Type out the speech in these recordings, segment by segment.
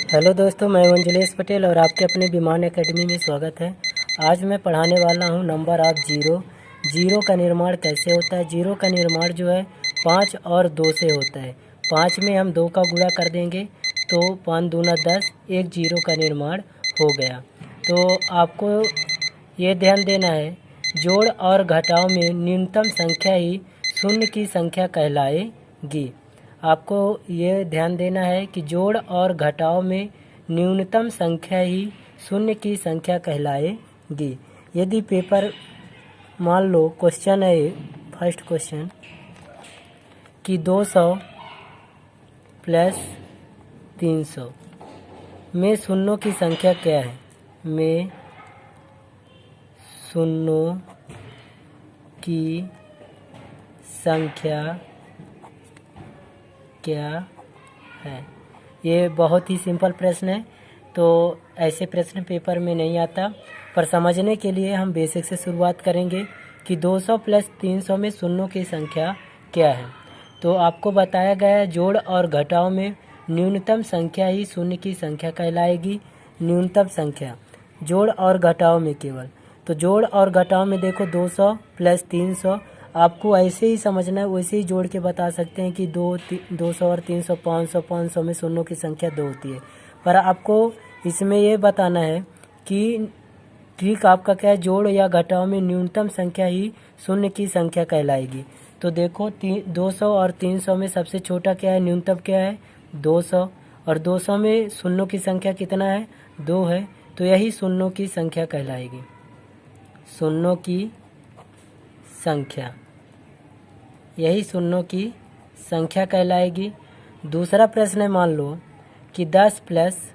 Hello दोस्तों, मैं मंजुलेश पटेल और आपके अपने विमान एकेडमी में स्वागत है। आज मैं पढ़ाने वाला हूं नंबर ऑफ जीरो। जीरो का निर्माण कैसे होता है। जीरो का निर्माण जो है 5 और 2 से होता है। 5 में हम 2 का गुणा कर देंगे तो 5 दूना 10, एक जीरो का निर्माण हो गया। तो आपको ये ध्यान देना है, जोड़ और घटाव में न्यूनतम संख्या ही शून्य की संख्या कहलाएगी। आपको ये ध्यान देना है कि जोड़ और घटाव में न्यूनतम संख्या ही शून्य की संख्या कहलाएगी। यदि पेपर मान लो क्वेश्चन है, फर्स्ट क्वेश्चन कि 200 प्लस 300 में शून्यों की संख्या क्या है। में शून्यों की संख्या क्या है। ये बहुत ही सिंपल प्रश्न है, तो ऐसे प्रश्न पेपर में नहीं आता, पर समझने के लिए हम बेसिक से शुरुआत करेंगे कि 200 प्लस 300 में शून्यों की संख्या क्या है। तो आपको बताया गया है जोड़ और घटाव में न्यूनतम संख्या ही शून्य की संख्या कहलाएगी। न्यूनतम संख्या जोड़ और घटाव में केवल, तो जोड़ और घटाव में देखो 200 प्लस 300 आपको ऐसे ही समझना है, वैसे ही जोड़ के बता सकते हैं कि 200 और 300 500, 500 में शून्यों की संख्या 2 होती है। पर आपको इसमें ये बताना है कि ट्रिक आपका क्या है, जोड़ या घटाव में न्यूनतम संख्या ही शून्य की संख्या कहलाएगी। तो देखो 200 और 300 में सबसे छोटा क्या है, न्यूनतम क्या है 200, और 200 में शून्यों की संख्या कितना है 2 है, तो यही शून्यों की संख्या कहलाएगी। शून्यों की संख्या, यही शून्यों की संख्या कहलाएगी। दूसरा प्रश्न है, मान लो कि 10 प्लस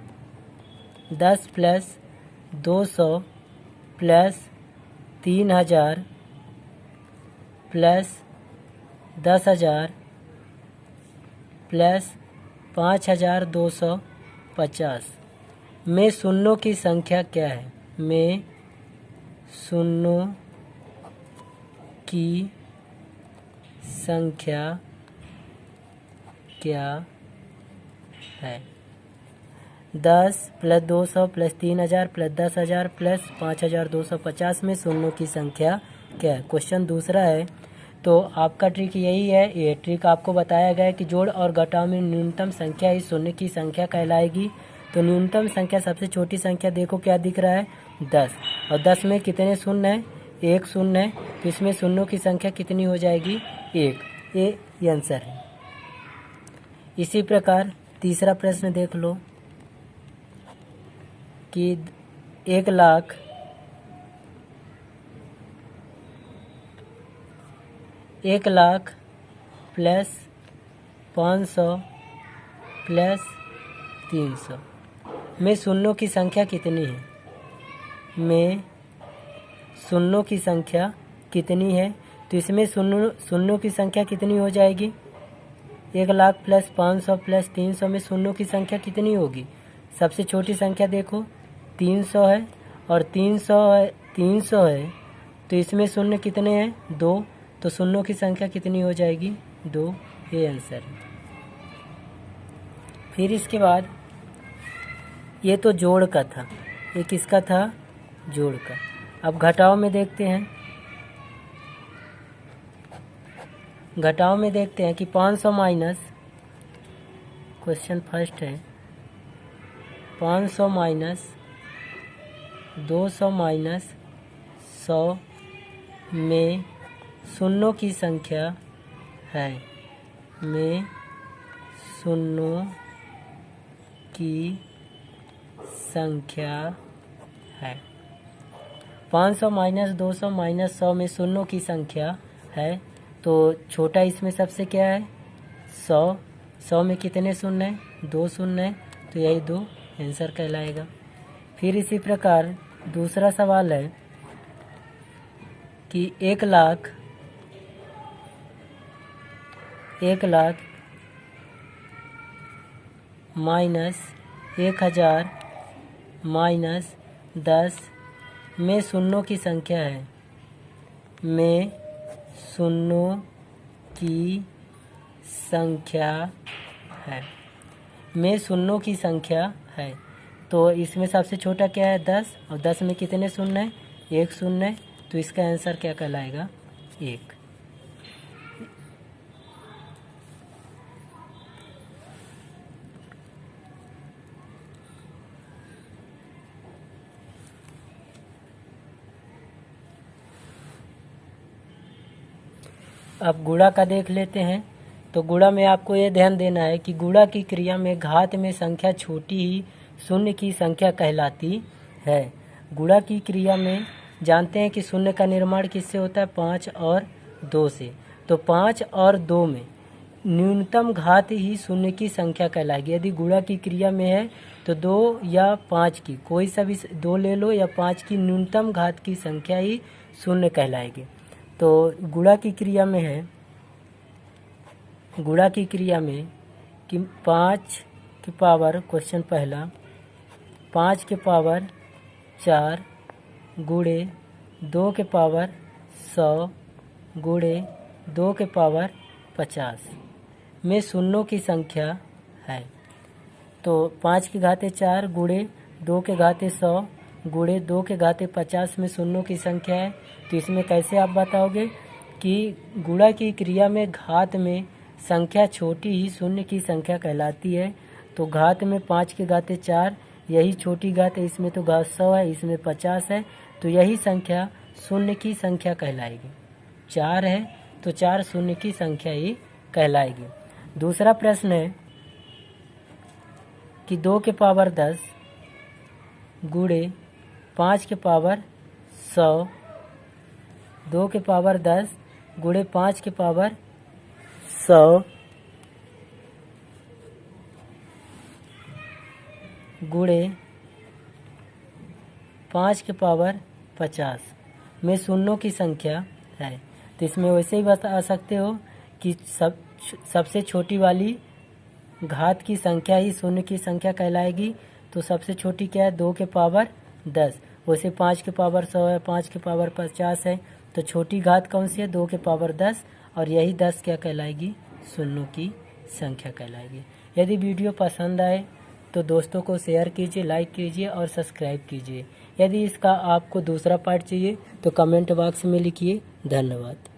200 प्लस 3000 प्लस 10,000 प्लस 5,250 में शून्यों की संख्या क्या है। में शून्यों की संख्या क्या है। 10 प्लस 200 प्लस 3000 प्लस 10,000 प्लस 5,250 में शून्यों की संख्या क्या है। क्वेश्चन दूसरा है, तो आपका ट्रिक यही है। ये ट्रिक आपको बताया गया है कि जोड़ और घटाव में न्यूनतम संख्या ही शून्य की संख्या कहलाएगी। तो न्यूनतम संख्या, सबसे छोटी संख्या देखो क्या दिख रहा है 10, और 10 में कितने शून्य है, एक शून्य है, तो इसमें शून्यों की संख्या कितनी हो जाएगी 1। ये आंसर है। इसी प्रकार तीसरा प्रश्न देख लो कि 1 लाख प्लस 500 प्लस 300 में शून्यों की संख्या कितनी है। में शून्यों की संख्या कितनी है, तो इसमें शून्यों की संख्या कितनी हो जाएगी 1 लाख प्लस 500 प्लस 300 में शून्यों की संख्या कितनी होगी। सबसे छोटी संख्या देखो 300 है, और 300 है, तो इसमें शून्य कितने हैं 2, तो शून्यों की संख्या कितनी हो जाएगी 2। ये आंसर है। फिर इसके बाद ये तो जोड़ का था, ये किसका था जोड़ का। अब घटाव में देखते हैं। घटाव में देखते हैं कि 500 माइनस, क्वेश्चन फर्स्ट है, 500 माइनस 200 माइनस 100 में शून्यों की संख्या है। में शून्यों की संख्या है। 500 माइनस 200 माइनस 100 में शून्यों की संख्या है, तो छोटा इसमें सबसे क्या है 100। 100 में कितने शून्य है 2 शून्य है, तो यही 2 आंसर कहलाएगा। फिर इसी प्रकार दूसरा सवाल है कि 1 लाख माइनस 1000 माइनस 10 में शून्यों की संख्या है। में शून्यों की संख्या है। में शून्यों की संख्या है। तो इसमें सबसे छोटा क्या है 10, और 10 में कितने शून्य है, 1 शून्य है, तो इसका आंसर क्या कहलाएगा 1। अब गुणा का देख लेते हैं। तो गुणा में आपको ये ध्यान देना है कि गुणा की क्रिया में घात में संख्या छोटी ही शून्य की संख्या कहलाती है। गुणा की क्रिया में जानते हैं कि शून्य का निर्माण किससे होता है, 5 और 2 से। तो 5 और 2 में न्यूनतम घात ही शून्य की संख्या कहलाएगी। यदि गुणा की क्रिया में है तो 2 या 5 की कोई सा भी 2 ले लो, या 5 की न्यूनतम घात की संख्या ही शून्य कहलाएगी। तो गुणा की क्रिया में है, गुणा की क्रिया में कि 5 की पावर, क्वेश्चन पहला, 5 के पावर 4 गुणे 2 के पावर 100 गुणे 2 के पावर 50 में शून्यों की संख्या है। तो 5 की घाते 4 गुणे 2 के घाते 100 गुणे 2 के घाते 50 में शून्यों की संख्या है। तो इसमें कैसे आप बताओगे कि गुणा की क्रिया में घात में संख्या छोटी ही शून्य की संख्या कहलाती है। तो घात में 5 के घाते 4 यही छोटी घात है, इसमें तो घात 100 है, इसमें 50 है, तो यही संख्या शून्य की संख्या कहलाएगी। 4 है तो 4 शून्य की संख्या ही कहलाएगी। दूसरा प्रश्न है कि 2 के पावर 10 गुणे 5 के पावर 100, 2 के पावर 10 गुणे 5 के पावर 100 गुणे 5 के पावर 50 में शून्यों की संख्या है। तो इसमें वैसे ही बता सकते हो कि सबसे छोटी वाली घात की संख्या ही शून्य की संख्या कहलाएगी। तो सबसे छोटी क्या है, 2 के पावर 10, वैसे 5 के पावर 100 है, 5 के पावर 50 है, तो छोटी घात कौन सी है, 2 के पावर 10, और यही 10 क्या कहलाएगी, शून्यों की संख्या कहलाएगी। यदि वीडियो पसंद आए तो दोस्तों को शेयर कीजिए, लाइक कीजिए और सब्सक्राइब कीजिए। यदि इसका आपको दूसरा पार्ट चाहिए तो कमेंट बॉक्स में लिखिए। धन्यवाद।